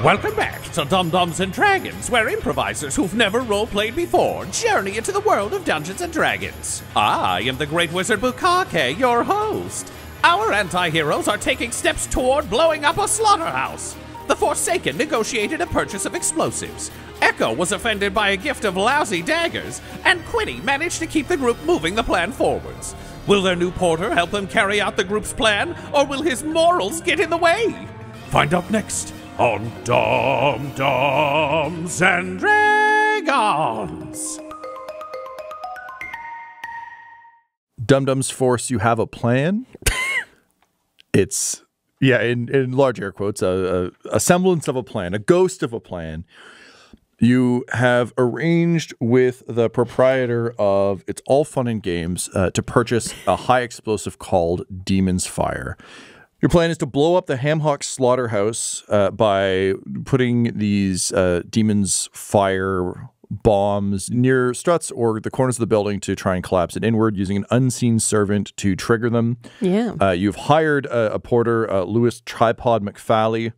Welcome back to Dum-Dums and Dragons, where improvisers who've never role-played before journey into the world of Dungeons and Dragons. I am the Great Wizard Bukake, your host. Our anti-heroes are taking steps toward blowing up a slaughterhouse. The Forsaken negotiated a purchase of explosives. Echo was offended by a gift of lousy daggers, and Quinny managed to keep the group moving the plan forwards. Will their new porter help them carry out the group's plan, or will his morals get in the way? Find out next on Dum-Dums and Dragons. Dum-Dums Force, you have a plan? It's, yeah, in large air quotes, a semblance of a plan, a ghost of a plan. You have arranged with the proprietor of It's All Fun and Games to purchase a high explosive called Demon's Fire. Your plan is to blow up the Hamhawk slaughterhouse by putting these Demon's Fire bombs near struts or the corners of the building to try and collapse it inward using an unseen servant to trigger them. Yeah. You've hired a porter, Louis Tripod McFally,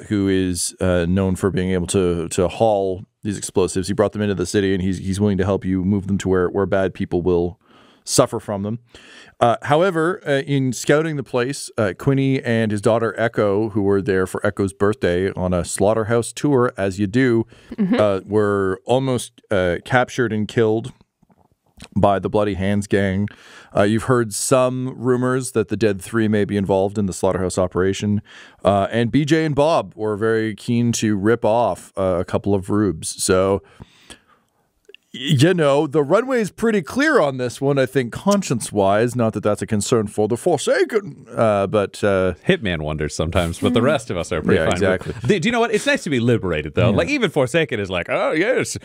who is known for being able to haul these explosives. He brought them into the city, and he's willing to help you move them to where bad people will suffer from them. However, in scouting the place, Quinny and his daughter Echo, who were there for Echo's birthday on a slaughterhouse tour, as you do, were almost captured and killed by the Bloody Hands gang. You've heard some rumors that the Dead Three may be involved in the slaughterhouse operation. And BJ and Bob were very keen to rip off a couple of rubes. So, you know, the runway is pretty clear on this one, I think, conscience-wise. Not that that's a concern for the Forsaken, but... Hitman wonders sometimes, but the rest of us are pretty fine. Exactly. Do you know what? It's nice to be liberated, though. Yeah. Like, even Forsaken is like, oh, yes,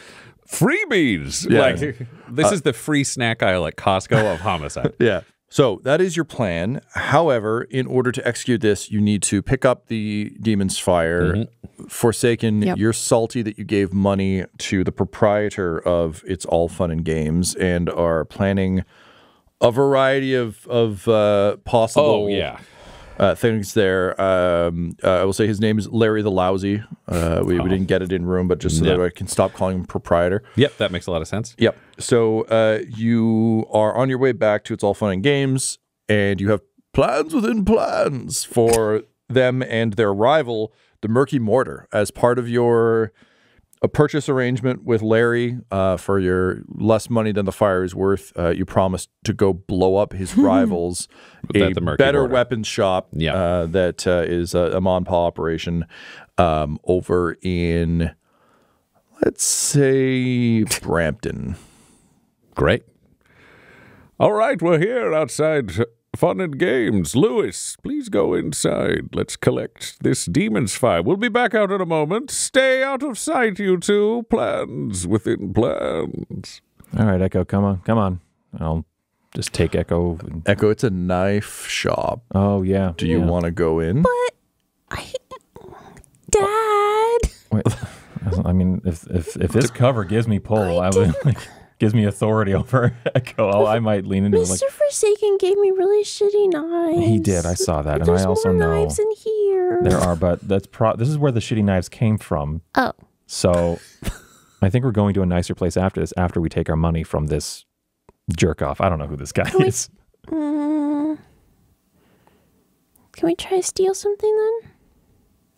freebies. Yeah. Like, this is the free snack aisle at Costco of homicide. Yeah. So that is your plan. However, in order to execute this, you need to pick up the Demon's Fire. Forsaken, you're salty that you gave money to the proprietor of It's All Fun and Games and are planning a variety of possible things there. I will say his name is Larry the Lousy. We didn't get it in room, but just so that I can stop calling him proprietor. Yep, that makes a lot of sense. Yep. So you are on your way back to It's All Fun and Games, and you have plans within plans for them and their rival, the Murky Mortar, as part of your purchase arrangement with Larry for your less money than the fire is worth. You promised to go blow up his rivals, a better weapons shop that is a mom-and-pop operation over in, let's say, Brampton. Great. All right, we're here outside Fun and Games. Louis, please go inside. Let's collect this Demon's Fire. We'll be back out in a moment. Stay out of sight, you two. Plans within plans. All right, Echo, come on. I'll just take Echo. Echo, it's a knife shop. Oh, yeah. Do you want to go in? Dad. Wait, I mean, if this cover gives me pull, gives me authority over Echo, I might lean into it. Mr. Forsaken gave me really shitty knives. He did. I saw that, and I also more know knives in here. There are, but this is where the shitty knives came from. Oh. So, I think we're going to a nicer place after this. After we take our money from this jerk off. I don't know who this guy is. Can we try to steal something then?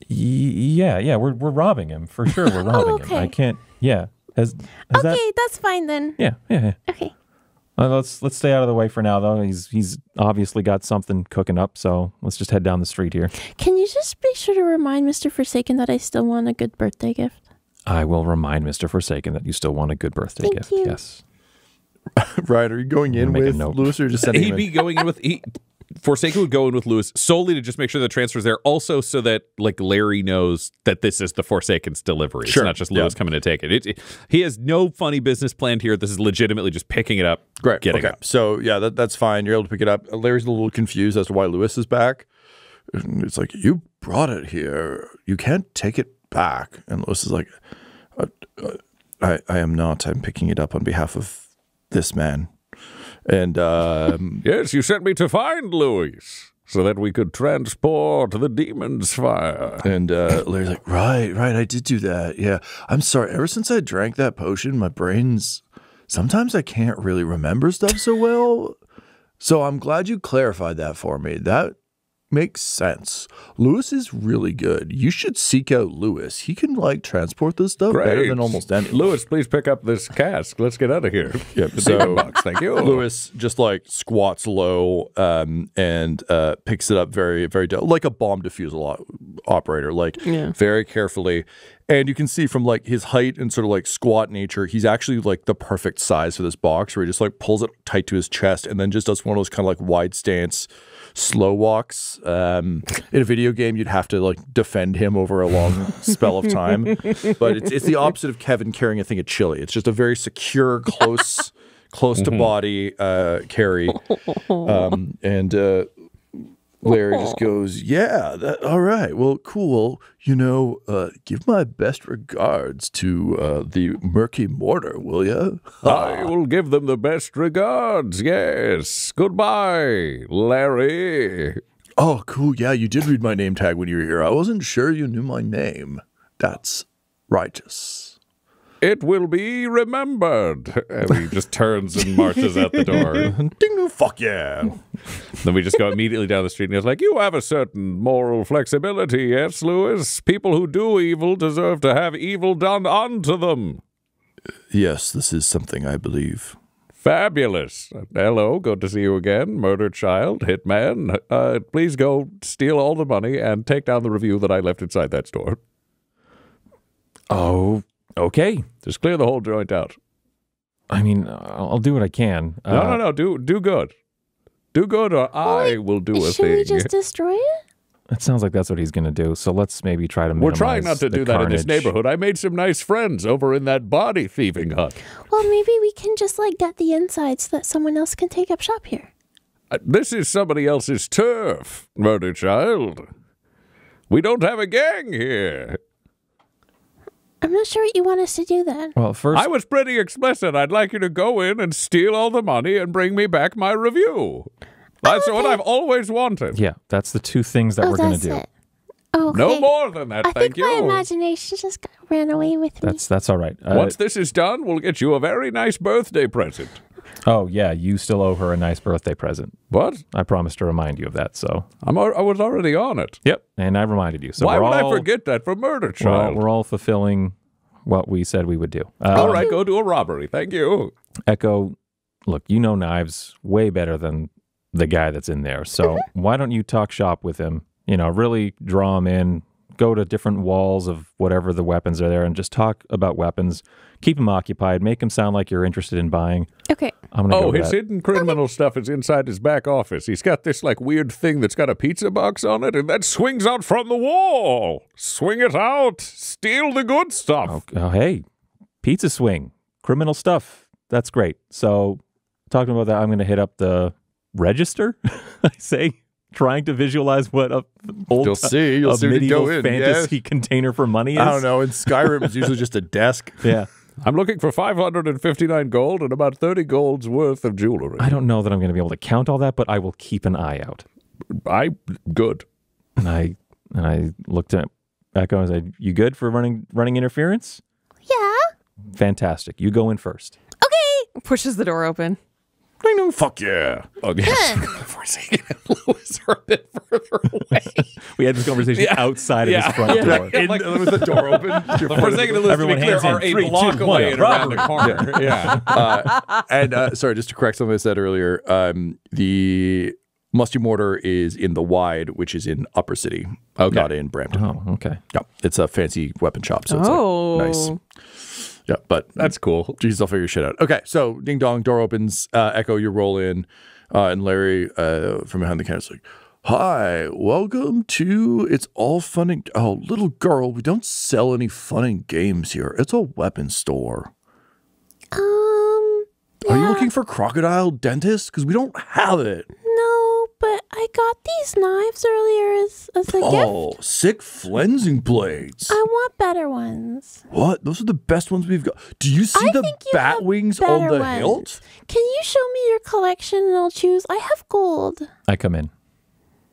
Yeah, we're robbing him for sure. We're robbing him. I can't. Yeah. Okay, that's fine then. Yeah. Okay. Let's stay out of the way for now, though. He's obviously got something cooking up, so let's just head down the street here. Can you just be sure to remind Mr. Forsaken that I still want a good birthday gift? I will remind Mr. Forsaken that you still want a good birthday gift. You. Yes. Right, are you going in with Louis or just sending him in? He'd be going in with... Forsaken would go in with Louis solely to just make sure the transfer's there. Also, so that like Larry knows that this is the Forsaken's delivery. Sure. It's not just Louis coming to take it. He has no funny business planned here. This is legitimately just picking it up, getting it. So yeah, that's fine. You're able to pick it up. Larry's a little confused as to why Louis is back. It's like, you brought it here. You can't take it back. And Louis is like, I am not. I'm picking it up on behalf of this man. And yes, you sent me to find Louis. so that we could transport the demon's fire. And Larry's like, right, I did do that. Yeah, I'm sorry. Ever since I drank that potion, my brain's... Sometimes I can't really remember stuff so well. So I'm glad you clarified that for me. That makes sense. Lewis is really good. You should seek out Lewis. He can, like, transport this stuff better than almost anyone. Lewis, please pick up this cask. Let's get out of here. Yep. So, box, thank you. Lewis just, like, squats low and picks it up very, very, like a bomb diffusal operator, like, very carefully. And you can see from, like, his height and sort of, like, squat nature, he's actually, like, the perfect size for this box, where he just, like, pulls it tight to his chest and then just does one of those kind of, like, wide stance slow walks. In a video game, you'd have to, like, defend him over a long spell of time. But it's the opposite of Kevin carrying a thing of chili. It's just a very secure, close to body carry. Larry just goes, yeah, all right, well, cool. You know, give my best regards to the Murky Mortar, will you? I will give them the best regards, yes. Goodbye, Larry. Oh, cool. Yeah, you did read my name tag when you were here. I wasn't sure you knew my name. That's righteous. It will be remembered. And he just turns and marches out the door. Ding, fuck yeah. Then we just go immediately down the street, and he's like, you have a certain moral flexibility, yes, Lewis? People who do evil deserve to have evil done unto them. Yes, this is something I believe. Fabulous. Hello, good to see you again, murder child, hitman. Please go steal all the money and take down the review that I left inside that store. Oh, okay. Just clear the whole joint out. I mean, I'll do what I can. No. Do good. Do good, or I will do a thing. Should we just destroy it? It sounds like that's what he's going to do. So let's maybe try to minimize We're trying not to do that in this neighborhood. I made some nice friends over in that body thieving hut. Well, maybe we can just, like, get the inside so that someone else can take up shop here. This is somebody else's turf, murder child. We don't have a gang here. I'm not sure what you want us to do then. Well, first, I was pretty explicit. I'd like you to go in and steal all the money and bring me back my review. That's what I've always wanted. yeah, that's the two things that we're going to do. It. Oh, okay. No more than that, I thank think you. my imagination just ran away with me. That's all right. Once this is done, we'll get you a very nice birthday present. Oh, yeah, you still owe her a nice birthday present. What? I promised to remind you of that, so. I was already on it. Yep, and I reminded you. So Why would I forget that for murder child? We're all fulfilling what we said we would do. All right, go do a robbery. Thank you. Echo, look, you know Knives way better than the guy that's in there. So why don't you talk shop with him? You know, really draw him in, go to different walls of whatever the weapons are there and just talk about weapons. Keep him occupied. Make him sound like you're interested in buying. Okay. I'm gonna go with his that. hidden criminal stuff is inside his back office. He's got this like weird thing that's got a pizza box on it, and that swings out from the wall. Swing it out. Steal the good stuff. Oh, hey, pizza swing, criminal stuff. That's great. So talking about that, I'm going to hit up the register. I say, trying to visualize what a old You'll see when you medieval go in. fantasy container for money is. I don't know. In Skyrim, it's usually just a desk. Yeah. I'm looking for 559 gold and about 30 gold's worth of jewelry. I don't know that I'm going to be able to count all that, but I will keep an eye out. Good. And I looked at Echo and said, "You good for running interference?" Yeah. Fantastic. You go in first. Okay. Pushes the door open. Fuck yeah. Oh, yes. Forsaken and Lewis are a bit further away. We had this conversation outside of his front door. With the door open. Forsaken and Lewis, to be Everyone clear, hands in. are a 3, 2, block 1, away and around the corner. Yeah. Sorry, just to correct something I said earlier, the Musty Mortar is in the Wide, which is in Upper City, not in Brampton. Oh, okay. No, it's a fancy weapon shop, so it's like, nice. Yeah, but That's cool. Jesus, I'll figure shit out. Okay, so ding dong, door opens. Echo, you roll in, and Larry from behind the counter is like, "Hi, welcome to It's All Fun and Oh, little girl, we don't sell any fun and games here. It's a weapon store. Are you looking for Crocodile Dentist? Because we don't have it. No, but I got these knives earlier as a gift. Oh, sick flensing blades. I want better ones. What? Those are the best ones we've got. Do you see the think you bat have wings on better the ones. hilt? Can you show me your collection and I'll choose? I have gold. I come in.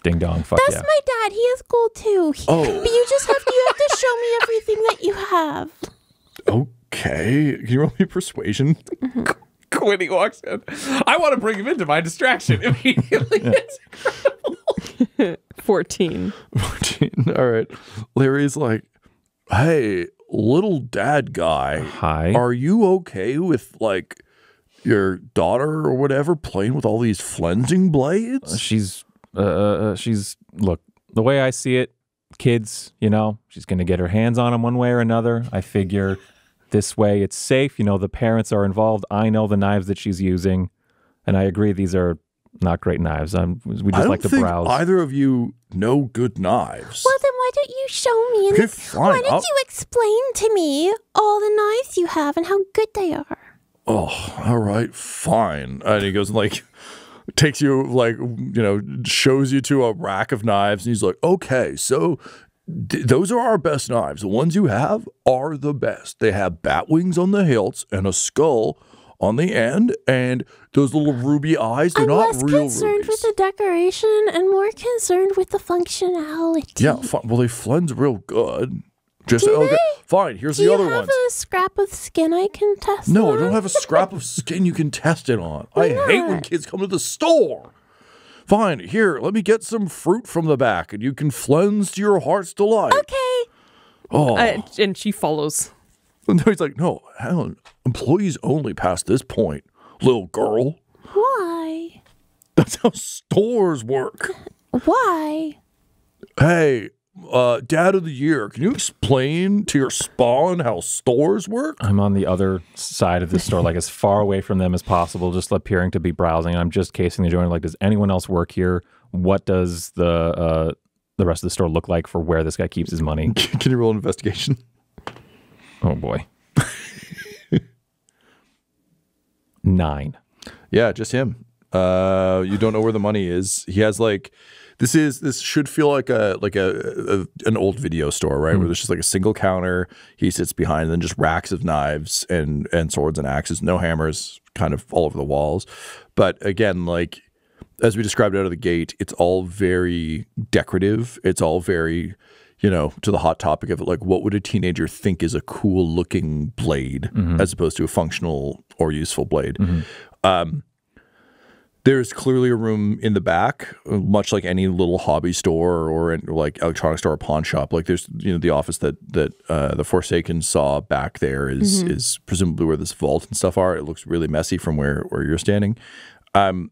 Ding dong, fuck That's yeah. my dad. He has gold too. Oh. But you have to show me everything that you have. Okay. Can you roll me persuasion? Quinny walks in. I want to bring him into my distraction immediately. 14. 14. All right. Larry's like, hey, little dad guy. Hi. Are you okay with like your daughter or whatever playing with all these flensing blades? She's look, the way I see it, kids, you know, she's going to get her hands on them one way or another. I figure this way it's safe. You know, the parents are involved. I know the knives that she's using, and I agree these are not great knives. We just like to browse. Either of you know good knives. Well, then why don't you show me? And Okay, fine. why don't you explain to me all the knives you have and how good they are? Oh, all right, fine. And he goes and like takes you like, you know, shows you to a rack of knives, and he's like, okay, so those are our best knives. The ones you have are the best. They have bat wings on the hilts and a skull on the end, and those little ruby eyes, they're I'm not less real concerned rubies. with the decoration and more concerned with the functionality. Yeah, well, they flens real good. Just Do okay, they? fine. Here's Do the you other have ones. a scrap of skin I can test No, I on? don't have a scrap of skin you can test it on. I hate when not? kids come to the store. Fine, here, let me get some fruit from the back, and you can flens to your heart's delight. Okay. Oh, And she follows. no, he's like, no, hang on. Employees only past this point, little girl. Why? That's how stores work. Why? Hey, Dad of the Year, can you explain to your spawn how stores work? I'm on the other side of the store, like as far away from them as possible, just appearing to be browsing. I'm just casing the joint. Like, does anyone else work here? What does the rest of the store look like for where this guy keeps his money? Can you roll an investigation? Oh boy. 9. Yeah, just him. You don't know where the money is. He has like this should feel like an old video store, right? Where there's just like a single counter. He sits behind, and then just racks of knives and swords and axes, no hammers, kind of all over the walls. But again, like as we described out of the gate, it's all very decorative. It's all very, you know, to the hot topic of it, like what would a teenager think is a cool looking blade as opposed to a functional or useful blade. There's clearly a room in the back, much like any little hobby store or like electronic store or pawn shop. Like there's, you know, the office that the Forsaken saw back there is presumably where this vault and stuff are. It looks really messy from where you're standing. And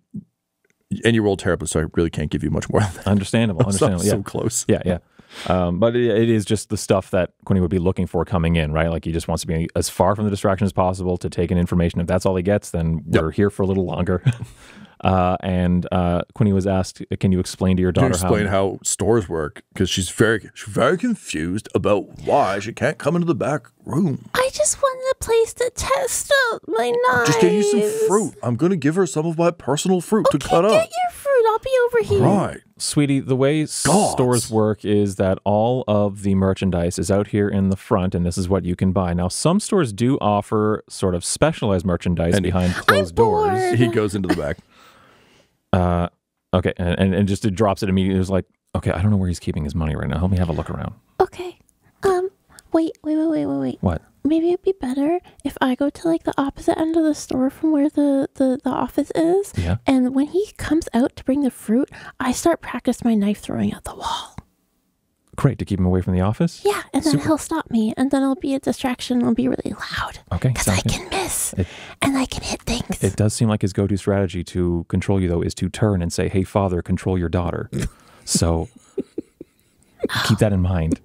you rolled terribly, so I really can't give you much more than that. Understandable. So Yeah. close. Yeah. But it is just the stuff that Quinny would be looking for coming in, right? Like he just wants to be as far from the distraction as possible to take in information. If that's all he gets, then we're here for a little longer. And Quinny was asked, can you explain to your daughter explain how stores work? Because she's very confused about why she can't come into the back room. I just wanted a place to test out my knives. Just get you some fruit. I'm going to give her some of my personal fruit to cut up. Get your fruit. I'll be over here. Right. Sweetie, the way stores work is that all of the merchandise is out here in the front, and this is what you can buy. Now, some stores do offer sort of specialized merchandise behind closed doors. bored. He goes into the back. Okay, and just it drops it immediately. It was like, okay, I don't know where he's keeping his money right now. Help me have a look around. Okay. Wait. What? Maybe it'd be better if I go to like the opposite end of the store from where the office is. Yeah. And when he comes out to bring the fruit, I start practice my knife throwing at the wall. Great, to keep him away from the office? Yeah, and then he'll stop me, and then it'll be a distraction. It'll be really loud. Okay, Because I sounds good. can miss, and I can hit things. It does seem like his go-to strategy to control you, though, is to turn and say, hey, father, control your daughter. So keep that in mind.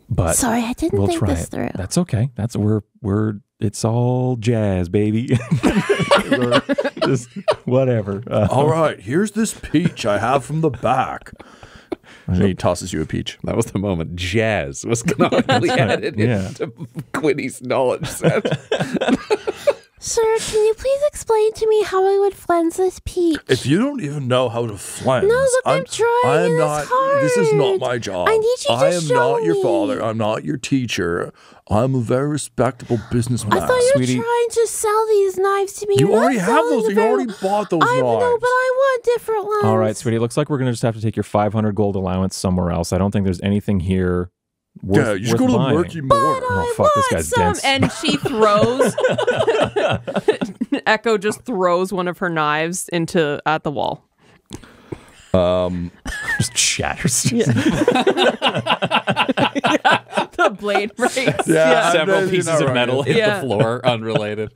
But Sorry, I didn't we'll think try this it. through. That's okay. That's it's all jazz, baby. Just whatever. All right, here's this peach I have from the back. And he tosses you a peach. That was the moment jazz was canonically added Yeah. into Quinny's knowledge set. Sir, can you please explain to me how I would flens this peach? If you don't even know how to flens, No, look, I'm trying, I am and not. it's hard. This is not my job. I need you to I am show not your me. father. I'm not your teacher. I'm a very respectable businessman. I thought you were Sweetie. trying to sell these knives to me. You You're not already have selling those. the You very- already bought those I know, knives. but I want different ones. All right, sweetie. It looks like we're gonna just have to take your 500 gold allowance somewhere else. I don't think there's anything here. Worth, Yeah, you should go worth to the buying. Murky Mortar. Oh fuck, this guy's Some, dense. and she throws. Echo just throws one of her knives at the wall. Just shatters. The blade breaks. Yeah. Several you're pieces not of right. metal hit Yeah. the floor, unrelated.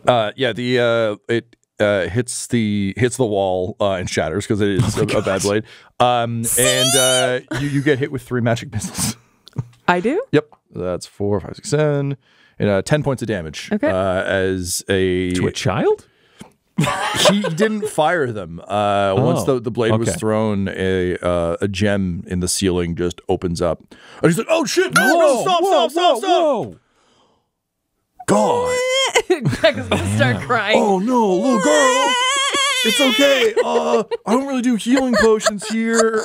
It hits the wall and shatters because it is a bad blade. You get hit with 3 magic missiles. I do? Yep, that's 4, 5, 6, 7, and 10 points of damage. Okay. As To a child? he didn't fire them. Once the blade was okay. thrown, a gem in the ceiling just opens up, and he's like, "Oh shit! No, Whoa, stop! whoa, Stop! whoa. God! Echo's gonna start crying. Oh no, little girl! It's okay. I don't really do healing potions here.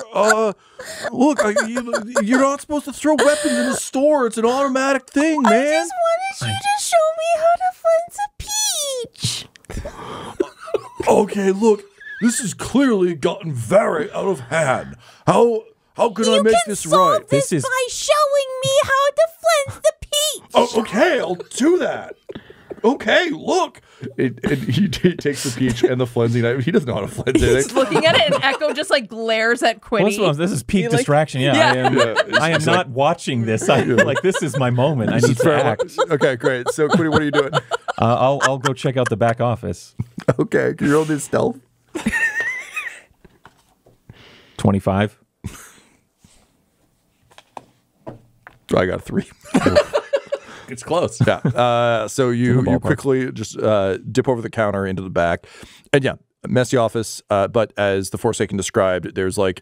Look, you're not supposed to throw weapons in the store. It's an automatic thing, man. I just wanted you to show me how to flens a peach. Okay, look, this has clearly gotten very out of hand. How can I make this right? This is- by showing me how to flens the peach. Oh, okay, I'll do that. Okay, look. He takes the peach and the flensing knife. He doesn't know how to flens He's anything. looking at it, and Echo just like glares at Quinny. Well, this is peak He, like- distraction. Yeah, Yeah. I am not watching this. Like this is my moment. I need to Fair act. enough. Okay, great. So, Quiddy, what are you doing? I'll go check out the back office. Okay, can you roll this stealth? 25. I got 3. It's close. Yeah. So you ballpark. quickly just dip over the counter into the back, and yeah, messy office. But as the Forsaken described, there's like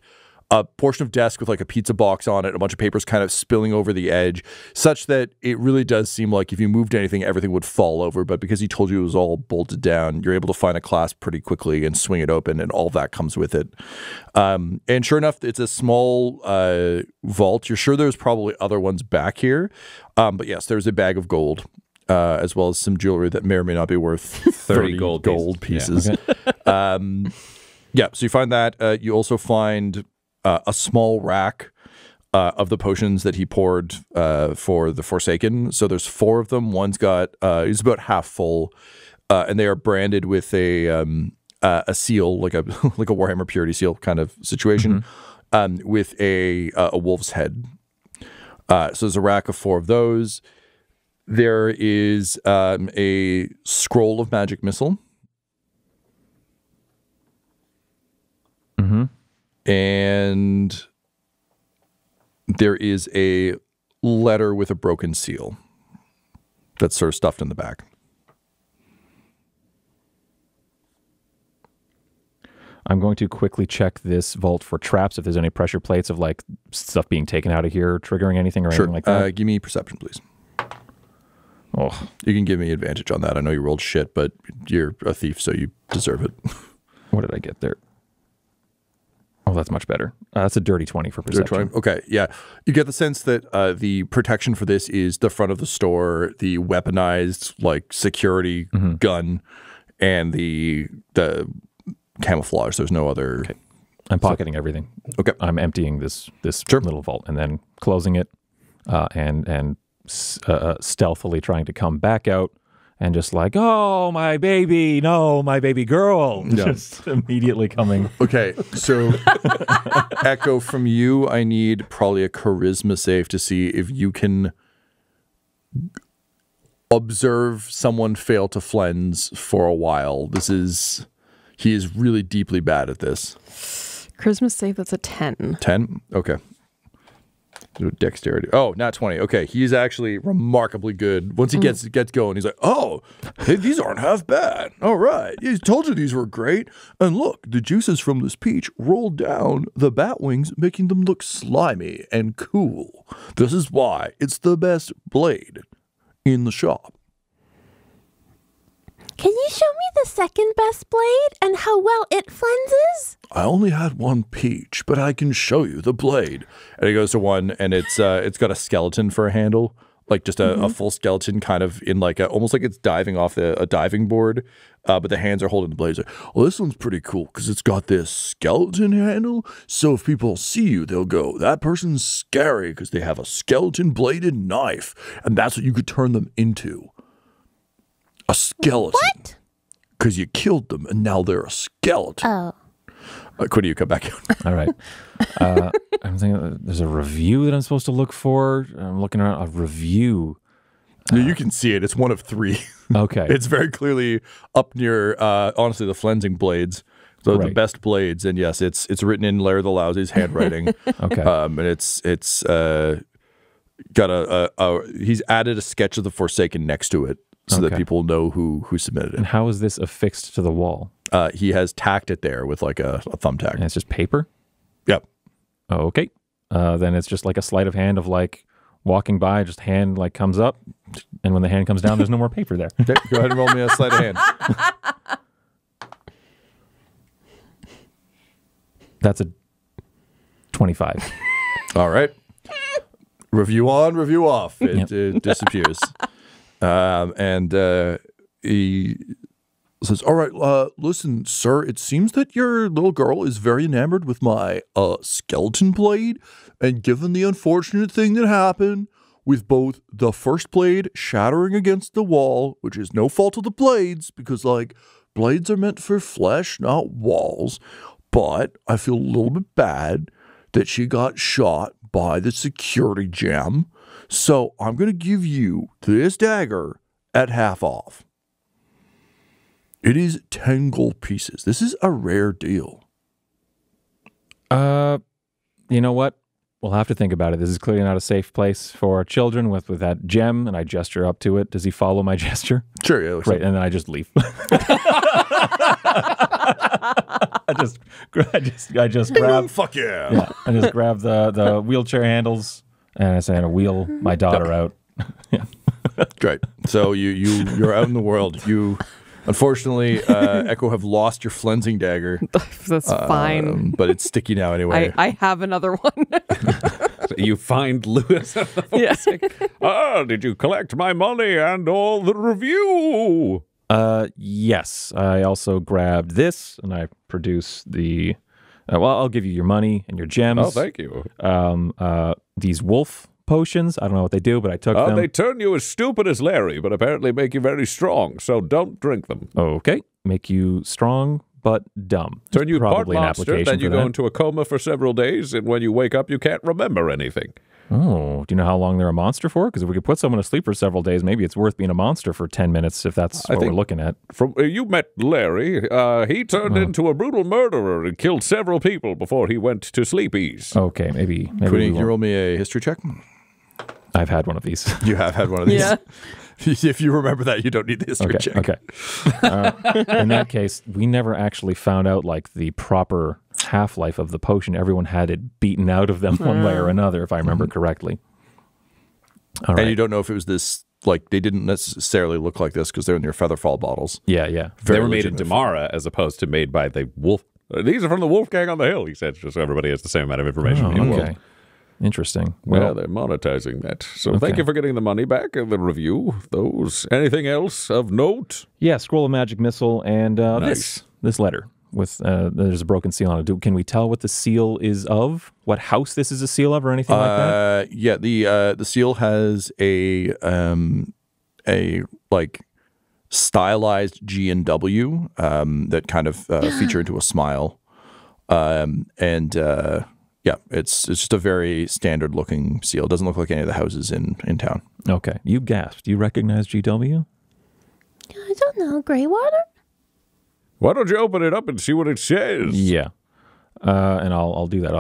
a portion of desk with like a pizza box on it, a bunch of papers kind of spilling over the edge, such that it really does seem like if you moved anything, everything would fall over. But because he told you it was all bolted down, you're able to find a clasp pretty quickly and swing it open, and all that comes with it. And sure enough, it's a small vault. You're sure there's probably other ones back here. But yes, there's a bag of gold, as well as some jewelry that may or may not be worth 30 gold pieces. Yeah, so you find that. You also find a small rack of the potions that he poured for the Forsaken. So there's 4 of them. One's got, it's about half full, and they are branded with a seal, like a Warhammer Purity seal kind of situation, with a wolf's head. So there's a rack of 4 of those. There is a scroll of magic missile. And there is a letter with a broken seal that's sort of stuffed in the back. I'm going to quickly check this vault for traps if there's any pressure plates of like stuff being taken out of here, triggering anything or Sure. anything like that. Give me perception, please. Oh, You can give me advantage on that. I know you rolled shit, but you're a thief, so you deserve it. what did I get there? Oh, that's much better. That's a dirty 20 for perception. Okay, yeah. You get the sense that the protection for this is the front of the store, the weaponized like security gun, and the camouflage. There's no other. Okay. I'm pocketing everything. Okay. I'm emptying this Sure. little vault and then closing it, and stealthily trying to come back out and just like, oh, my baby, no, my baby girl, Yeah. just immediately coming. Okay, so Echo, from you, I need probably a charisma save to see if you can observe someone fail to flens for a while. He is really deeply bad at this. Charisma save, that's a 10. 10? Okay. Do dexterity. Oh, not 20. Okay, he's actually remarkably good. Once he gets going, he's like, oh, hey, these aren't half bad. All right. He told you these were great. And look, the juices from this peach roll down the bat wings, making them look slimy and cool. This is why it's the best blade in the shop. Can you show me the second best blade and how well it flenses? I only had one peach, but I can show you the blade. And he goes to one, and it's got a skeleton for a handle, like just a full skeleton, kind of in like almost like it's diving off a diving board, but the hands are holding the blades. Like, well, this one's pretty cool because it's got this skeleton handle. So if people see you, they'll go, "That person's scary," because they have a skeleton bladed knife, and that's what you could turn them into. A skeleton. What? Because you killed them, and now they're a skeleton. Oh. Quinn, you come back out. All right. I'm thinking there's a review that I'm supposed to look for. I'm looking around a review. You can see it. It's one of 3. Okay. It's very clearly up near, honestly, the flensing blades. So the Right. best blades. And yes, it's written in Larry the Lousy's handwriting. Okay. And it's got he's added a sketch of the Forsaken next to it so that Okay. people know who submitted And it. how is this affixed to the wall? He has tacked it there with like a thumbtack. And it's just paper? Yep. Oh, okay. Then it's just like a sleight of hand of like walking by, just hand like comes up, and when the hand comes down, there's no more paper there. Okay, go ahead and roll me a sleight of hand. That's a 25. All right. Review on, review off. It disappears. And he says, "All right, listen, sir, it seems that your little girl is very enamored with my skeleton blade. And given the unfortunate thing that happened with both the first blade shattering against the wall, which is no fault of the blades, because, like, blades are meant for flesh, not walls. But I feel a little bit bad that she got shot by the security gem. So I'm going to give you this dagger at half off. It is 10 gold pieces. This is a rare deal." You know what? We'll have to think about it. This is clearly not a safe place for children with that gem, and I gesture up to it. Does he follow my gesture? Sure, yeah. Right, and then I just leave. I just grab. Fuck yeah. Yeah, I just grab the wheelchair handles and I say, "I'm gonna wheel my daughter out." Great. So you're out in the world. You, unfortunately, Echo, have lost your flensing dagger. That's fine. But it's sticky now anyway. I have another one. You find Lewis. Yeah. Did you collect my money and all the review? Yes. I also grabbed this and I produce the. Well, I'll give you your money and your gems. Oh, thank you. These wolf potions. I don't know what they do, but I took them. They turn you as stupid as Larry, but apparently make you very strong, so don't drink them. Okay. Make you strong but dumb. Turn you part Probably an monster, application then you for go that. into a coma for several days, and when you wake up, you can't remember anything. Oh, do you know how long they're a monster for? Because if we could put someone to sleep for several days, maybe it's worth being a monster for 10 minutes if that's what we're think- looking at. From you met Larry, he turned into a brutal murderer and killed several people before he went to sleepies. Okay, maybe we Quinny, can you won't- roll me a history check? I've had one of these. You have had one of these. Yeah. If you remember that, you don't need the history check. Okay. In that case, we never actually found out like the proper half-life of the potion. Everyone had it beaten out of them one way or another, if I remember correctly. All And right. you don't know if it was this, like, they didn't necessarily look like this because they're in your Featherfall bottles. Yeah. They Very were made in legitimate. Damara as opposed to made by the wolf. These are from the Wolfgang on the Hill, he said, just so everybody has the same amount of information. Oh, okay. Interesting. Well, Well, they're monetizing that. So thank Okay. you for getting the money back and the review. Those. Anything else of note? yeah, Scroll of Magic Missile and Nice. this letter with there's a broken seal on it. Can we tell what the seal is of? What house this is a seal of or anything like that? Yeah, the seal has a like stylized G and W that kind of feature into a smile, yeah, it's just a very standard looking seal. It doesn't look like any of the houses in town. Okay. You gasped. Do you recognize GW? I don't know. Greywater? Why don't you open it up and see what it says? Yeah. And I'll do that.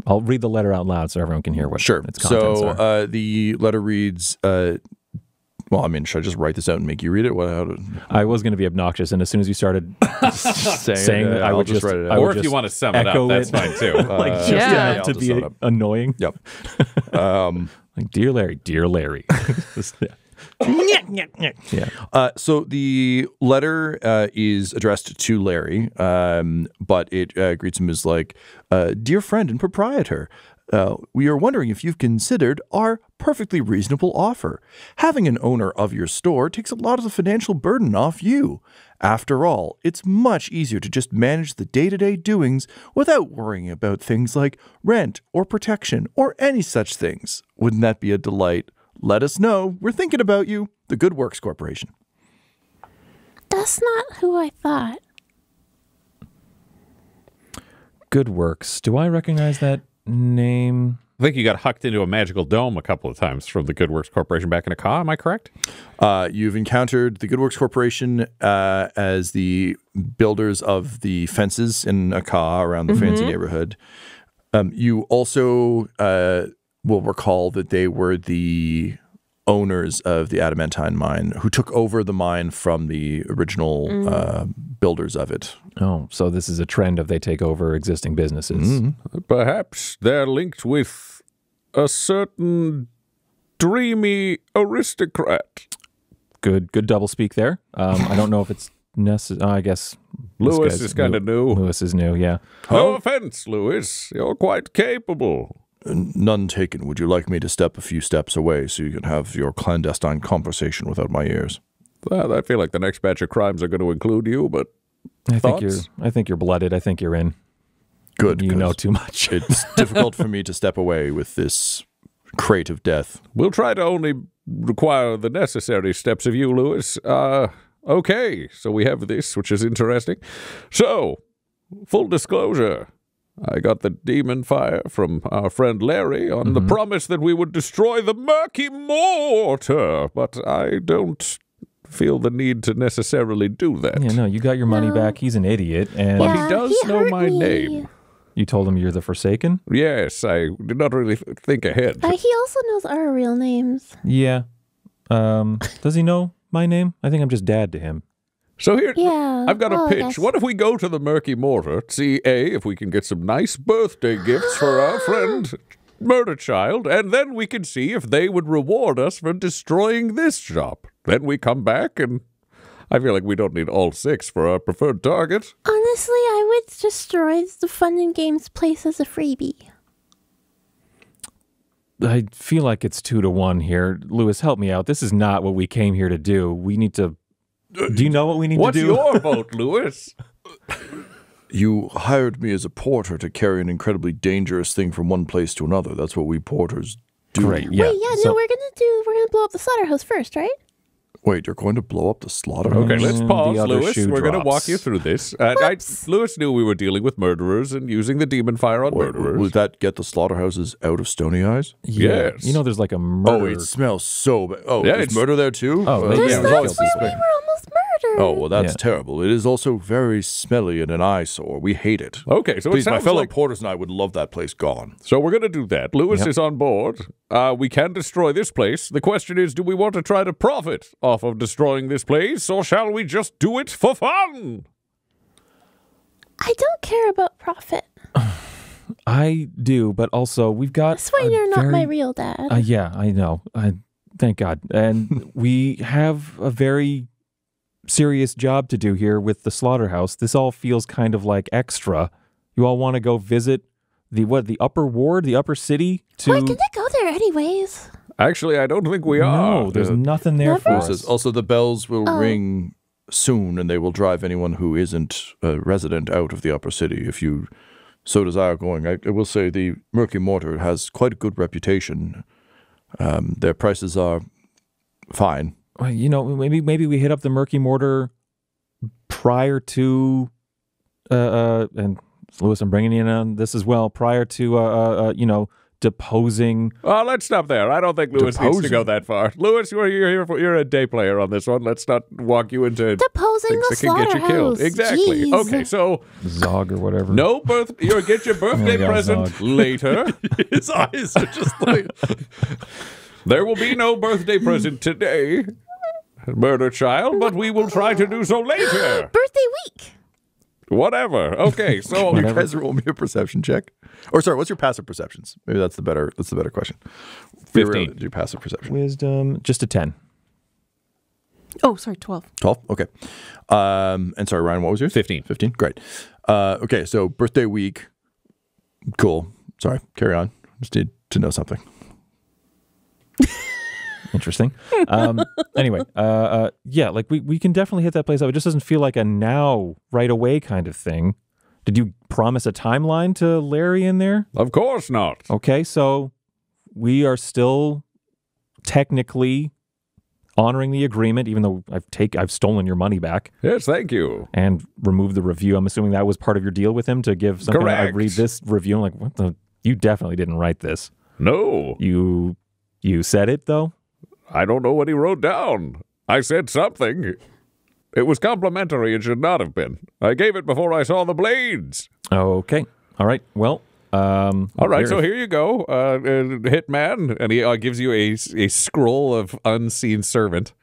I'll read the letter out loud so everyone can hear what Sure. its contents So are. the letter reads, well, I mean, should I just write this out and make you read it? I was going to be obnoxious, and as soon as you started saying it, that, I I'll would just write it out. I would Or if you just want to sum it up, echo that's fine too. like just Yeah. enough to I'll just be sum it up. annoying. Yep. Like, dear Larry, Yeah. So the letter is addressed to Larry, but it greets him as like, "Dear friend and proprietor, we are wondering if you've considered our perfectly reasonable offer. Having an owner of your store takes a lot of the financial burden off you. After all, it's much easier to just manage the day-to-day doings without worrying about things like rent or protection or any such things. Wouldn't that be a delight? Let us know. We're thinking about you. The Good Works Corporation." That's not who I thought. Good Works. Do I recognize that name? I think you got hucked into a magical dome a couple of times from the Good Works Corporation back in Aka. Am I correct? You've encountered the Good Works Corporation as the builders of the fences in Aka around the fancy neighborhood. You also will recall that they were the owners of the Adamantine mine who took over the mine from the original builders of it. Oh, so this is a trend of they take over existing businesses. Perhaps they're linked with a certain dreamy aristocrat. Good double speak there. I don't know if it's necessary. I guess this Lewis guy's is kind of new. Lewis is new, yeah. No offense, Lewis. You're quite capable. None taken. Would you like me to step a few steps away so you can have your clandestine conversation without my ears? Well, I feel like the next batch of crimes are going to include you, but I thoughts? think you're blooded. I think you're in. Good. You know 'cause too much. It's difficult for me to step away with this crate of death. We'll try to only require the necessary steps of you, Lewis. Okay, so we have this, which is interesting. So, full disclosure, I got the demon fire from our friend Larry on the promise that we would destroy the murky mortar, but I don't feel the need to necessarily do that. Yeah, no, you got your money back. He's an idiot, and Well, he does know hurt my me. name. you told him you're the Forsaken? Yes, I did not really think ahead. He also knows our real names. Yeah. Does he know my name? I think I'm just dad to him. So here, Yeah, I've got well, a I pitch. guess. What if we go to the Murky Mortar, see if we can get some nice birthday gifts for our friend Murder Child, and then we can see if they would reward us for destroying this shop. Then we come back, and I feel like we don't need all 6 for our preferred target. Honestly, I would destroy the Fun and Games place as a freebie. I feel like it's 2-1 here. Lewis, help me out. This is not what we came here to do. We need to... Do you know what we need What's to do? your vote, Lewis? You hired me as a porter to carry an incredibly dangerous thing from one place to another. That's what we porters do. Great, yeah. Wait, yeah, So- no, we're gonna blow up the slaughterhouse first, right? Wait, you're going to blow up the slaughterhouse? Okay, let's The pause, other Lewis. shoe We're going to drops. walk you through this. Lewis knew we were dealing with murderers and using the demon fire on murderers. Would that get the slaughterhouses out of Stony Eyes? Yeah. Yes. You know there's like a murder... Oh, it smells so bad. Oh, Yeah, there's it's- murder there too? Oh, yeah, yeah, it was always That's where we suspect. were almost murdered. Oh, well, that's Yeah. terrible. It is also very smelly and an eyesore. We hate it. Okay, so Please, it my sounds fellow like... porters and I would love that place gone. So we're going to do that. Lewis Yep. is on board. We can destroy this place. The question is, do we want to try to profit off of destroying this place, or shall we just do it for fun? I don't care about profit. I do, but also we've got... That's why a you're not my very- real dad. Yeah, I know. Thank God. And we have a very serious job to do here with the slaughterhouse. This all feels kind of like extra. You all want to go visit the upper ward, the upper city to... Wait, can they go there anyways? Actually, I don't think we are. No, there's nothing there for Never? It says, us. also, the bells will Oh. ring soon, and they will drive anyone who isn't a resident out of the upper city. If you so desire going, I will say the Murky Mortar has quite a good reputation. Their prices are fine. Well, you know, maybe we hit up the Murky Mortar prior to... and Lewis, I'm bringing you in on this as well. Prior to, deposing... Oh, let's stop there. I don't think Lewis needs to Deposing. go that far. Lewis, you're a day player on this one. Let's not walk you into Deposing things the that can get you killed. slaughterhouse. Exactly. Jeez. Okay, so Zog or whatever. no you'll get your birthday God, present Zog. later. His eyes are just like... There will be no birthday present today, Murder Child, but we will try to do so later. Birthday week. Whatever. Okay, so You guys roll me a perception check. Or sorry, what's your passive perceptions? Maybe that's the better question. 15. Do passive perception. Wisdom, just a 10. Oh, sorry, 12. 12? Okay. And sorry, Ryan, what was yours? 15. 15? Great. Okay, so birthday week. Cool. Sorry, carry on. Just need to know something. Interesting. Anyway, yeah, like we can definitely hit that place up. It just doesn't feel like a now, right away kind of thing. Did you promise a timeline to Larry in there? Of course not. Okay, so we are still technically honoring the agreement, even though I've stolen your money back Yes, thank you. and removed the review. I'm assuming that was part of your deal with him to give something. I Correct. read this review, I'm like, what the? You definitely didn't write this. No, You said it though. I don't know what he wrote down. I said something. It was complimentary. It should not have been. I gave it before I saw the blades. Okay. All right. Well. All right, so here you go, Hitman, and he gives you a scroll of unseen servant.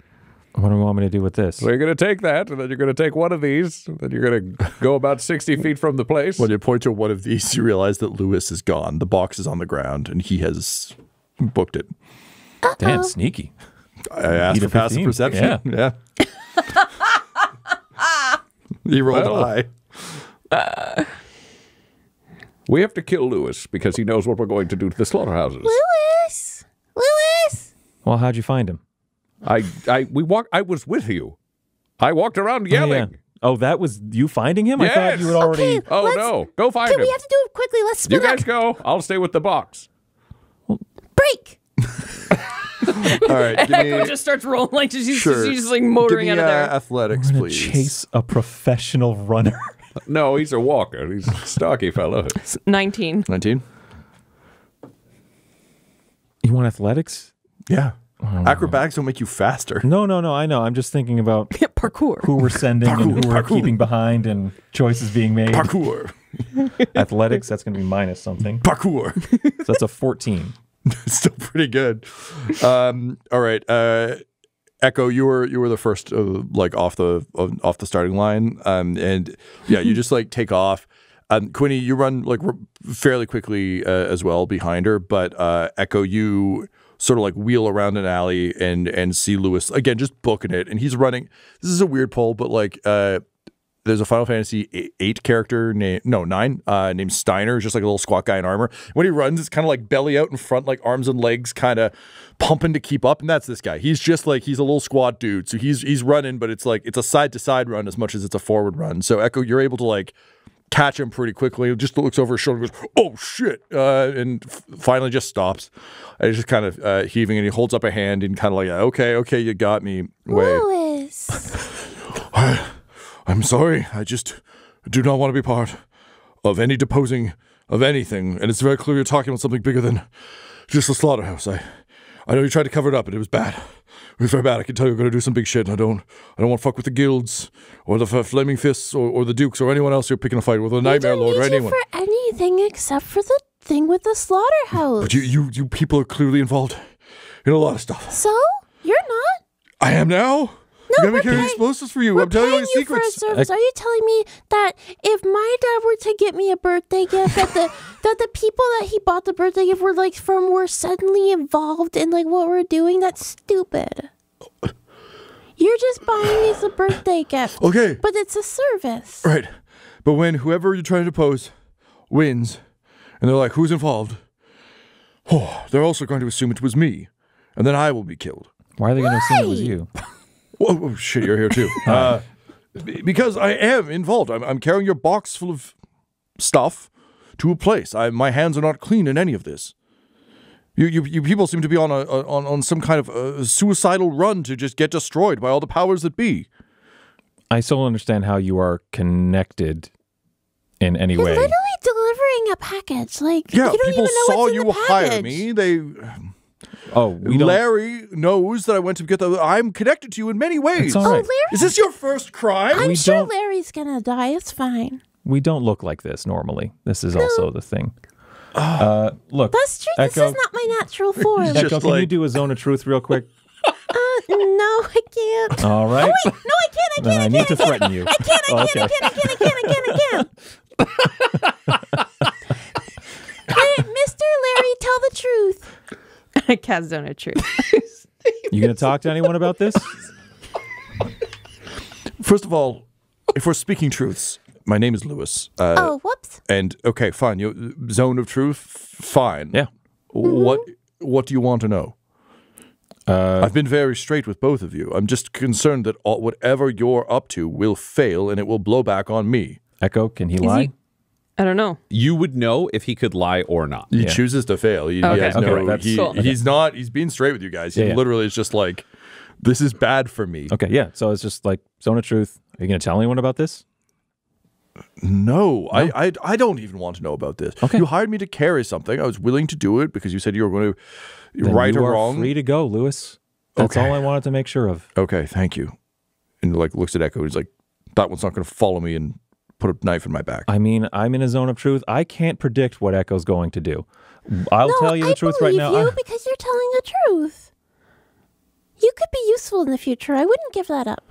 What do you want me to do with this? So you're going to take that, and then you're going to take one of these, and then you're going to go about 60 feet from the place. When you point to one of these, you realize that Lewis is gone. The box is on the ground, and he has booked it. Damn, sneaky. I asked Need for a passive 15. perception. Yeah. He rolled Well. high. We have to kill Lewis because he knows what we're going to do to the slaughterhouses. Lewis! Lewis! Well, how'd you find him? I was with you. I walked around Oh, yeah. yelling. Oh, that was you finding him? I thought Yes. you had already. Okay. Oh, Let's- no. Go find Okay, him. we have to do it quickly. Let's You split guys up. go. I'll stay with the box. Break! All right. Give Echo me, just starts rolling like she's sure. just like motoring Give me, out of there. athletics, Gonna please. chase a professional runner. No, he's a walker. He's a stocky fellow. 19. 19? You want athletics? Yeah. Acrobatics don't make you faster. No. I know. I'm just thinking about Parkour. who we're sending and who we're Parkour. keeping behind and choices being made. Parkour. Athletics, that's going to be minus something. Parkour. So that's a 14. Still pretty good. All right. Echo, you were the first, like off the starting line, and yeah, you just like take off. Quinny, you run like fairly quickly as well behind her, but Echo, you sort of like wheel around an alley and see Lewis again, just booking it, and he's running. This is a weird poll, but like there's a Final Fantasy 8 character named Steiner, just like a little squat guy in armor. When he runs, it's kind of like belly out in front, like arms and legs kind of pumping to keep up. And that's this guy. He's just like, he's a little squat dude. So he's running, but it's like, it's a side to side run as much as it's a forward run. So Echo, you're able to like catch him pretty quickly. He just looks over his shoulder and goes, oh shit. And finally just stops. And he's just kind of heaving, and he holds up a hand and kind of like, okay, you got me. Way. Lewis! I'm sorry. I just do not want to be part of any deposing of anything. And it's very clear you're talking about something bigger than just a slaughterhouse. I know you tried to cover it up, and it was bad. It was very bad. I can tell you're going to do some big shit. And I don't want to fuck with the guilds or the Flaming Fists or the Dukes or anyone else you're picking a fight with, or the Nightmare Lord or I don't need anyone. you for anything except for the thing with the slaughterhouse. But you people are clearly involved in a lot of stuff. So? You're not? I am now. No, I'm we're gonna carry paying- explosives for you. We're I'm telling you all paying your you for a secrets. service. Are you telling me that if my dad were to get me a birthday gift, that the people that he bought the birthday gift were suddenly involved in like what we're doing? That's stupid. You're just buying me the birthday gift. Okay. But it's a service. Right. But when whoever you're trying to depose wins, and they're like, who's involved? Oh, they're also going to assume it was me, and then I will be killed. Why are they going to assume it was you? Whoa, shit, you're here too. Because I am involved. I'm carrying your box full of stuff to a place. My hands are not clean in any of this. You people seem to be on some kind of suicidal run to just get destroyed by all the powers that be. I still don't understand how you are connected in any You're way. literally delivering a package. Like Yeah, you don't people even know saw what's in you the hire package. me. They Oh, we don't. Larry knows that I went to get the. I'm connected to you in many ways. It's all right. Larry, Is this your first crime? I'm We sure don't- Larry's gonna die. It's fine. We don't look like this normally. This is also the thing. Look, That's true. This Echo, is not my natural form. Just Echo, can you like- do a zone of truth real quick? No, I can't. All right. No, I can't. Then I need to threaten you. I can't. Hey, Mr. Larry, tell the truth. Cast zone of truth. You going to talk to anyone about this? First of all, if we're speaking truths, my name is Lewis. Oh, whoops. And okay, fine. Zone of truth, fine. Yeah. What do you want to know? I've been very straight with both of you. I'm just concerned that whatever you're up to will fail and it will blow back on me. Echo, can he lie? I don't know. You would know if he could lie or not. He chooses to fail. He Okay. has Okay, no. that's cool. He's not. He's being straight with you guys. He Yeah. literally is just like, this is bad for me. Okay, yeah. So it's just like zone of truth. Are you going to tell anyone about this? No, I don't even want to know about this. Okay. You hired me to carry something. I was willing to do it because you said you were going to Then right you or are wrong. free to go, Lewis. That's Okay. all I wanted to make sure of. Okay, thank you. And like looks at Echo. He's like, that one's not going to follow me and put a knife in my back. I mean, I'm in a zone of truth. I can't predict what Echo's going to do. I'll tell you the truth right now. I believe you because you're telling the truth. You could be useful in the future. I wouldn't give that up.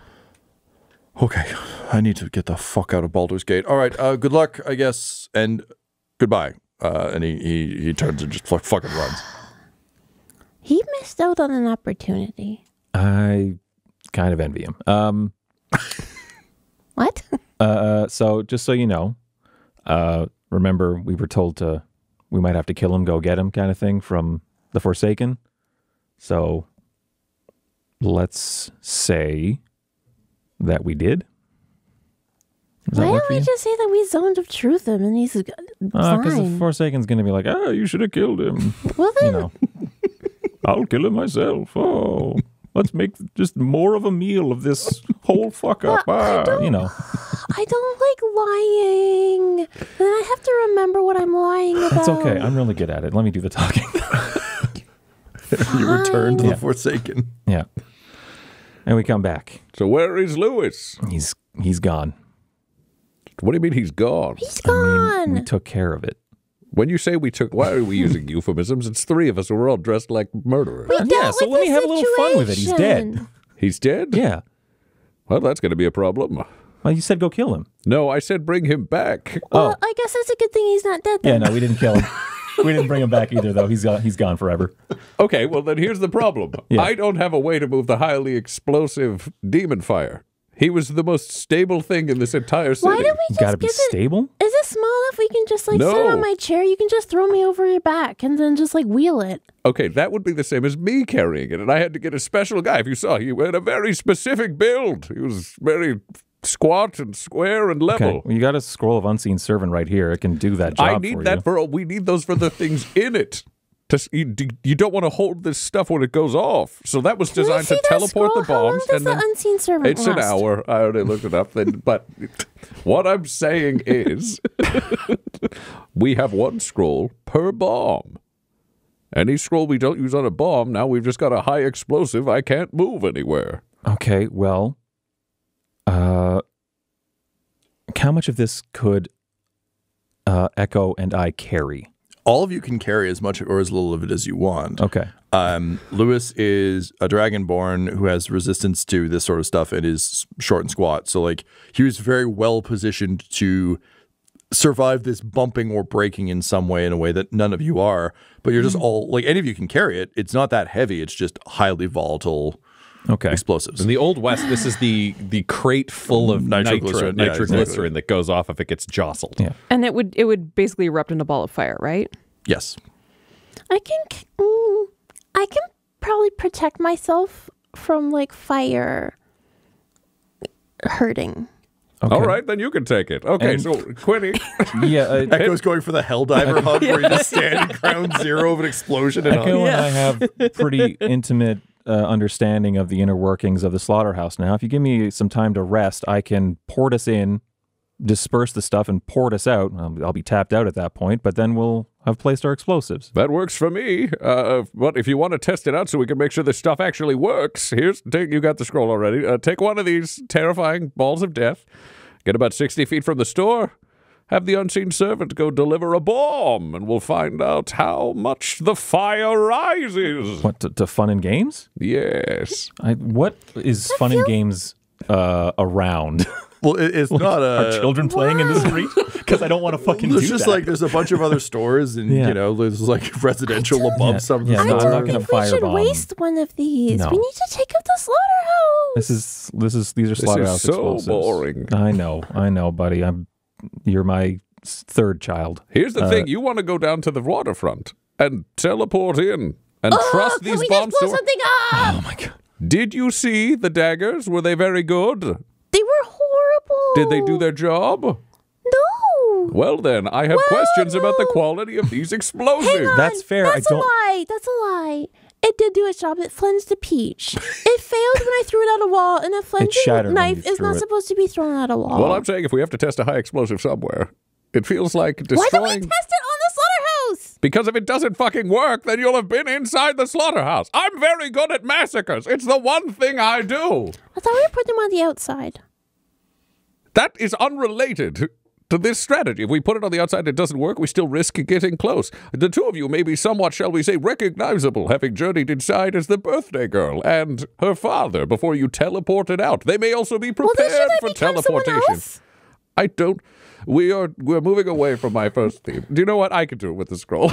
Okay, I need to get the fuck out of Baldur's Gate. All right, good luck, I guess, and goodbye. And he turns and just fucking runs. He missed out on an opportunity. I kind of envy him. What? So just so you know, remember we were told we might have to kill him, go get him kind of thing from the Forsaken. So let's say that we did. Does that Why work don't for we you? just say that we zoned of truth him and he's Because the fine? Forsaken's going to be like, oh, you should have killed him. Well then, You know, I'll kill him myself. Oh, let's make just more of a meal of this whole fuck up. You know, I don't like lying. Then I have to remember what I'm lying about. it's okay. I'm really good at it. Let me do the talking. You return to Yeah. the Forsaken. Yeah. And we come back. So where is Lewis? He's gone. What do you mean he's gone? He's I mean, gone. we took care of it. When you say we took, why are we using euphemisms? It's three of us and we're all dressed like murderers. We Yeah, dealt so with let me the have a little fun with it. He's dead. situation. He's dead? Yeah. Well, that's going to be a problem. Well, you said go kill him. No, I said bring him back. Well, I guess that's a good thing he's not dead Yeah, then. no, we didn't kill him. We didn't bring him back either, though. He's gone forever. Okay, well then here's the problem. Yeah. I don't have a way to move the highly explosive demon fire. He was the most stable thing in this entire city. Why don't we He's just got to be give it? stable. Is it small enough we can just like sit No. on my chair? You can just throw me over your back and then just like wheel it. Okay, that would be the same as me carrying it, and I had to get a special guy. If you saw, he had a very specific build. He was very squat and square and level. Okay, well, you got a scroll of unseen servant right here. It can do that job I need for that you. for. We need those for the things in it. You don't want to hold this stuff when it goes off. So that was Can I designed see to that teleport scroll? the How long bombs, does and the then unseen servant it's an last? hour. I already looked it up. But what I'm saying is, we have one scroll per bomb. Any scroll we don't use on a bomb, now we've just got a high explosive. I can't move anywhere. Okay, well, how much of this could Echo and I carry? All of you can carry as much or as little of it as you want. Okay. Lewis is a dragonborn who has resistance to this sort of stuff and is short and squat. So like he was very well positioned to survive this bumping or breaking in some way, in a way that none of you are. But you're just all like, any of you can carry it. It's not that heavy. It's just highly volatile Okay. explosives. In the Old West, this is the crate full of Nitroglycerin, yeah, nitroglycerin exactly. that goes off if it gets jostled. Yeah. And it would basically erupt in a ball of fire, right? Yes. I can probably protect myself from like fire hurting. Okay. All right, then you can take it. Okay, And- so Quinny, Yeah. Echo's going for the Helldiver hug where you just stand in ground zero of an explosion and Echo hug. and I have pretty intimate understanding of the inner workings of the slaughterhouse. Now, if you give me some time to rest, I can port us in, disperse the stuff, and port us out. I'll be tapped out at that point, but then we'll have placed our explosives. that works for me. But if you want to test it out so we can make sure this stuff actually works, you got the scroll already. Take one of these terrifying balls of death, get about 60 feet from the store, have the unseen servant go deliver a bomb, and we'll find out how much the fire rises. What, to fun and games? Yes. What is fun and games around? Well, it's not Are a. children playing in the street? Because I don't want to fucking do There's just that. like there's a bunch of other stores, and Yeah. you know, there's like residential above some of the Yeah, no, I'm stores. not gonna think we should firebomb. waste one of these. No. We need to take up the slaughterhouse. These are slaughterhouse so explosives. boring. I know, buddy. You're my third child. Here's the thing: you want to go down to the waterfront and teleport in and trust Can these we bombs just blow to. something up? Oh my god. Did you see the daggers? Were they very good? They were horrible. Did they do their job? No. Well, then, I have questions about the no. quality of these explosives. That's fair. That's I don't. a lie. That's a lie. It did do its job. It flensed a peach. It failed when I threw it at a wall, and a shattered flensing when knife you is threw not it. supposed to be thrown at a wall. Well, I'm saying if we have to test a high explosive somewhere, it feels like Why don't we destroying. test it on the slaughterhouse? Because if it doesn't fucking work, then you'll have been inside the slaughterhouse. I'm very good at massacres. It's the one thing I do. I thought we put them on the outside. That is unrelated to this strategy. If we put it on the outside and it doesn't work, we still risk getting close. The two of you may be somewhat, shall we say, recognizable, having journeyed inside as the birthday girl and her father before you teleported out. They may also be Well, then prepared should I for become someone teleportation. else? I don't. We're moving away from my first theme. Do you know what? I could do it with the scroll.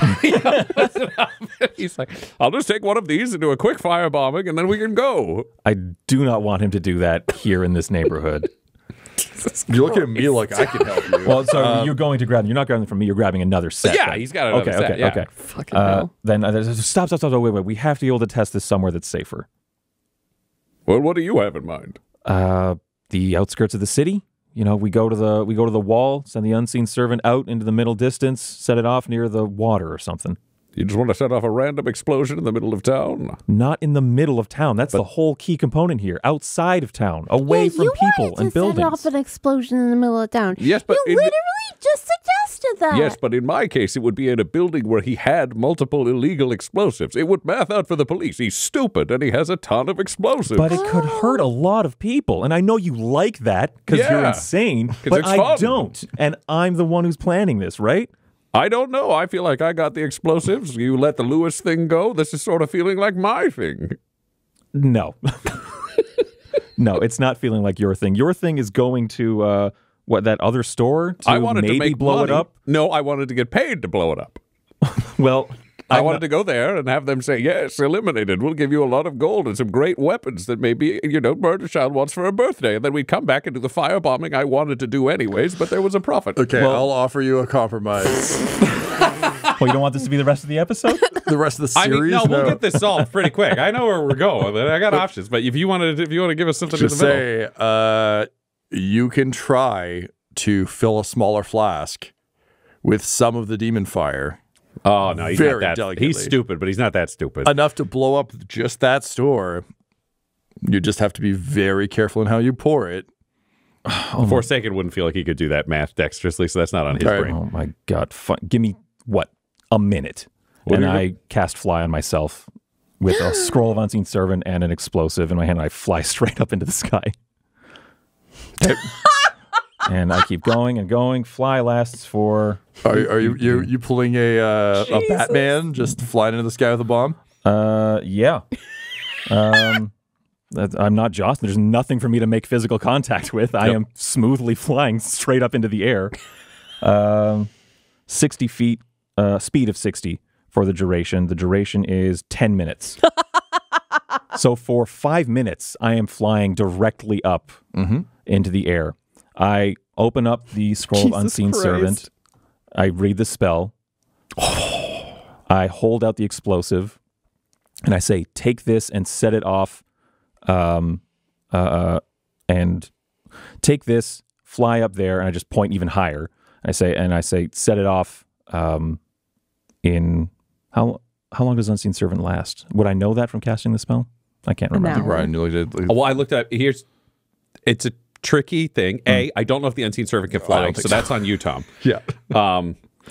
He's like, I'll just take one of these and do a quick firebombing, and then we can go. I do not want him to do that here in this neighborhood. You're looking at me like I can help you. Well, so you're going to grab them. You're not grabbing them from me. You're grabbing another set. Yeah, then. he's got another okay, set, Okay, yeah. okay. Fucking hell. Then stop, wait. We have to be able to test this somewhere that's safer. Well, what do you have in mind? The outskirts of the city. You know, we go to the wall, send the unseen servant out into the middle distance, set it off near the water or something. You just want to set off a random explosion in the middle of town? Not in the middle of town. That's the whole key component here. Outside of town, away from you people wanted and to set off buildings. an explosion in the middle of town. Yes, but you in the- literally just suggested that. Yes, but in my case, it would be in a building where he had multiple illegal explosives. It would math out for the police. He's stupid, and he has a ton of explosives. But it could hurt a lot of people. And I know you like that because you're Yeah, insane, but it's I fun. don't. And I'm the one who's planning this, right? I don't know. I feel like I got the explosives. You let the Lewis thing go. This is sort of feeling like my thing. No. No, it's not feeling like your thing. Your thing is going to that other store to I wanted maybe to make blow money. it up. No, I wanted to get paid to blow it up. Well, I wanted to go there and have them say, yes, eliminated. We'll give you a lot of gold and some great weapons that maybe, Murder Child wants for her birthday. And then we'd come back and do the firebombing I wanted to do anyways, but there was a profit. Okay, I'll offer you a compromise. well, you don't want this to be the rest of the episode? The rest of the I series, mean, no, we'll get this solved pretty quick. I know where we're going. I got options, but if you want to give us something Just in the middle, say, you can try to fill a smaller flask with some of the demon fire, oh no, he's Very not that. delicately. He's stupid, but he's not that stupid. enough to blow up just that store. You just have to be very careful in how you pour it. Forsaken wouldn't feel like he could do that math dexterously, so that's not on his All right. brain. Oh my god! Give me a minute, and I cast fly on myself with a scroll of unseen servant and an explosive in my hand. And I fly straight up into the sky, and I keep going and going. Fly lasts for Are you pulling a Batman just flying into the sky with a bomb? yeah. I'm not Jocelyn. There's nothing for me to make physical contact with. I am smoothly flying straight up into the air. 60 feet, speed of 60 for the duration. The duration is 10 minutes. So for 5 minutes, I am flying directly up into the air. I open up the scroll of unseen servant. I read the spell. I hold out the explosive, and I say, "Take this and set it off." And take this, fly up there, and I just point even higher. I say, set it off. In how long does unseen servant last? Would I know that from casting the spell? I can't remember. No. Ryan, you looked at Well, I looked at it's a tricky thing. I don't know if the unseen servant can fly, so that's on you, Tom. yeah.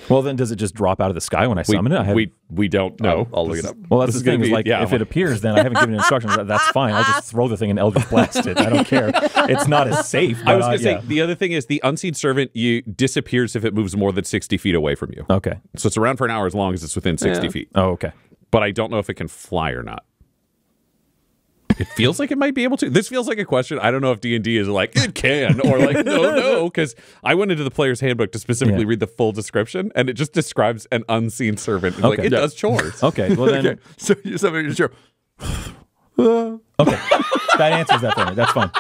Well, then does it just drop out of the sky when I summon it? We don't know. I'll look it up. Well, that's This the is thing. gonna Is be- like, yeah, if it appears, then I haven't given instructions. That's fine. I'll just throw the thing and Eldritch blast it. I don't care. It's not as safe. I was but, going to say, yeah. the other thing is the unseen servant disappears if it moves more than 60 feet away from you. Okay. So it's around for an hour as long as it's within 60 feet. Oh, okay. But I don't know if it can fly or not. It feels like it might be able to. This feels like a question. I don't know if D&D is like, it can, or like, no, because I went into the player's handbook to specifically read the full description, and it just describes an unseen servant. It's like, it does chores. Okay, well then. Okay. So you just have a sure. Okay, that answers that for me. That's fine.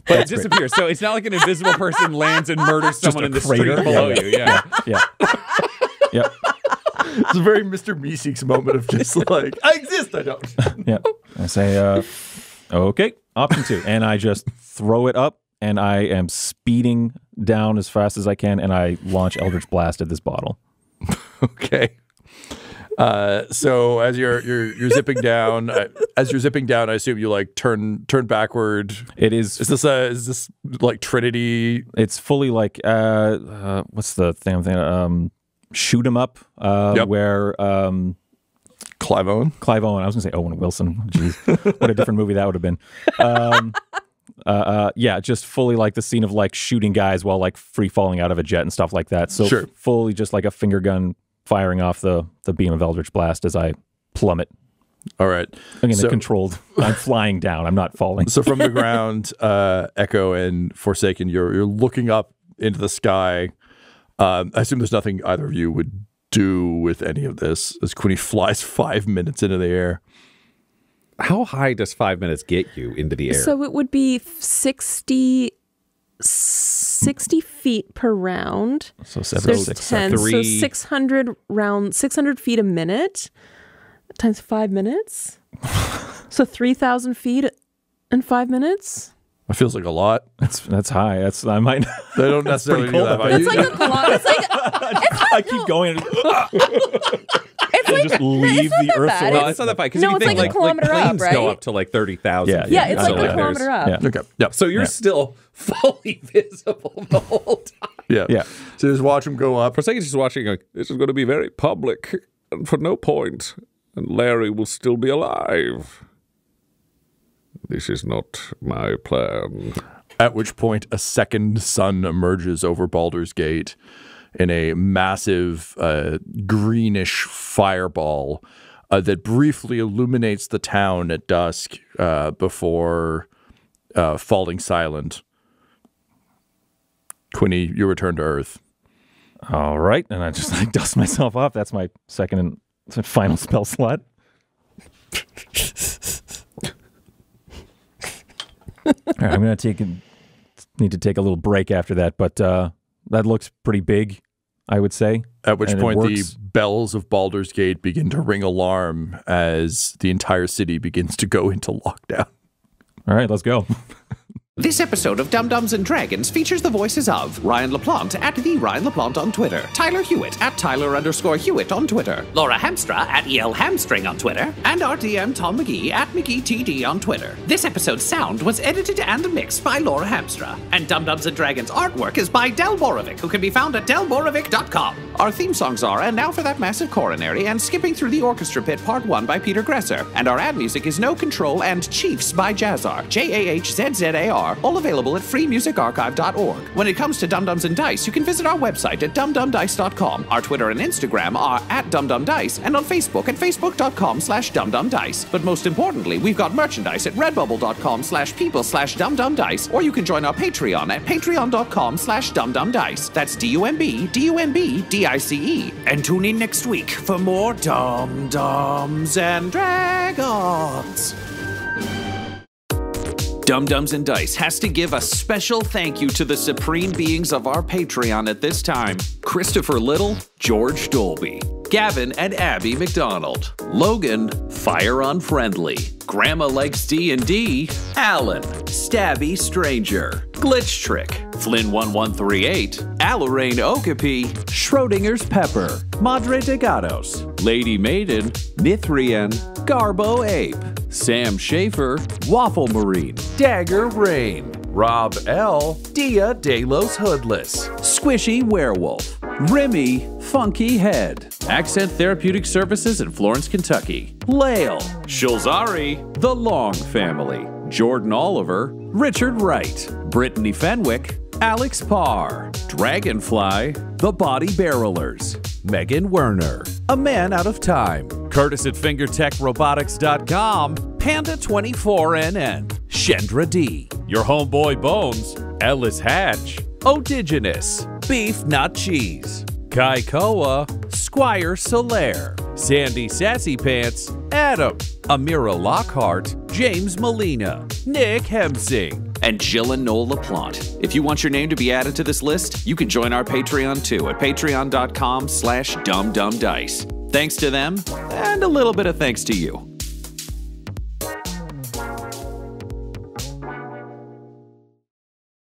But it disappears. So it's not like an invisible person lands and murders someone in the crater. street below you. Yeah. Yeah. Yep. It's a very Mr. Meeseeks moment of just like, I exist, I don't. Yep. I say, okay, option 2. And I just throw it up, and I am speeding down as fast as I can, and I launch Eldritch Blast at this bottle. Okay. So as you're zipping down, I assume you like turn backward. It is. Is this like Trinity? It's fully like what's the thing? Shoot 'em up. Where Clive Owen. Clive Owen. I was gonna say Owen Wilson. Jeez, what a different movie that would have been. Yeah, just fully like the scene of like shooting guys while like free falling out of a jet and stuff like that. So fully just like a finger gun firing off the beam of Eldritch Blast as I plummet. All right. Again, controlled. I'm flying down. I'm not falling. So from the ground, Echo and Forsaken, you're looking up into the sky. I assume there's nothing either of you would do with any of this as Quinny flies 5 minutes into the air. How high does 5 minutes get you into the air? So it would be 60 feet per round. So There's 10, so 600 feet a minute times 5 minutes. So 3,000 feet in 5 minutes. It feels like a lot. That's high. I might. They don't necessarily do that. That's like a kilometer. It's like I keep going. it's like just leave the Earth's orbit. No, it's not that far. Because No, if you it's think like a kilometer up, planes right? go up to like 30,000. yeah, it's So like a kilometer up. Yeah. Okay. Yeah. So you're still fully visible the whole time. Yeah. Yeah. So just watch them go up. For a second, she's watching, like, this is going to be very public, and for no point, and Larry will still be alive. This is not my plan. At which point, a second sun emerges over Baldur's Gate in a massive greenish fireball that briefly illuminates the town at dusk before falling silent. Quinny, you return to Earth. All right, and I just like dust myself off. That's my second and final spell slot. All right, I'm gonna need to take a little break after that, but that looks pretty big, I would say. At which And point the bells of Baldur's Gate begin to ring alarm as the entire city begins to go into lockdown. All right, let's go. This episode of Dum-Dums and Dragons features the voices of Ryan LaPlante at the Ryan LaPlante on Twitter, Tyler Hewitt at Tyler_Hewitt on Twitter, Laura Hamstra at EL Hamstring on Twitter, and our DM Tom McGee at McGeeTD on Twitter. This episode's sound was edited and mixed by Laura Hamstra, and Dum-Dums and Dragons artwork is by Del Borovic, who can be found at delborovic.com. Our theme songs are And Now for That Massive Coronary and Skipping Through the Orchestra Pit Part 1 by Peter Gresser, and our ad music is No Control and Chiefs by Jazzar, JAHZZAR, all available at freemusicarchive.org. When it comes to Dum-Dums and Dice, you can visit our website at dumdumdice.com. Our Twitter and Instagram are at dumdumdice, and on Facebook at facebook.com/dumdumdice. But most importantly, we've got merchandise at redbubble.com/people/dumdumdice, or you can join our Patreon at patreon.com/dumdumdice. That's DUMBDUMBDICE. And tune in next week for more Dum-Dums and Dragons. Dum-Dums and Dice has to give a special thank you to the supreme beings of our Patreon at this time: Christopher Little, George Dolby, Gavin and Abby McDonald, Logan, Fire Unfriendly, Grandma Likes D&D, Alan, Stabby Stranger, Glitch Trick, Flynn1138, Alarain Okapi, Schrodinger's Pepper, Madre de Gatos, Lady Maiden, Mithrian, Garbo Ape, Sam Schaefer, Waffle Marine, Dagger Rain, Rob L, Dia De Los Hoodless, Squishy Werewolf, Remy Funky Head, Accent Therapeutic Services in Florence, Kentucky, Lael, Shulzari, The Long Family, Jordan Oliver, Richard Wright, Brittany Fenwick, Alex Parr, Dragonfly, The Body Barrelers, Megan Werner, A Man Out of Time, Curtis at FingerTechRobotics.com, Panda24NN, Shendra D, Your Homeboy Bones, Ellis Hatch, Odigenous, Beef Nut Cheese, Kai Koa, Squire Solaire, Sandy Sassy Pants, Adam, Amira Lockhart, James Molina, Nick Hemsing, and Jill and Noel LaPlante. If you want your name to be added to this list, you can join our Patreon too at patreon.com/dumdumdice. Thanks to them, and a little bit of thanks to you.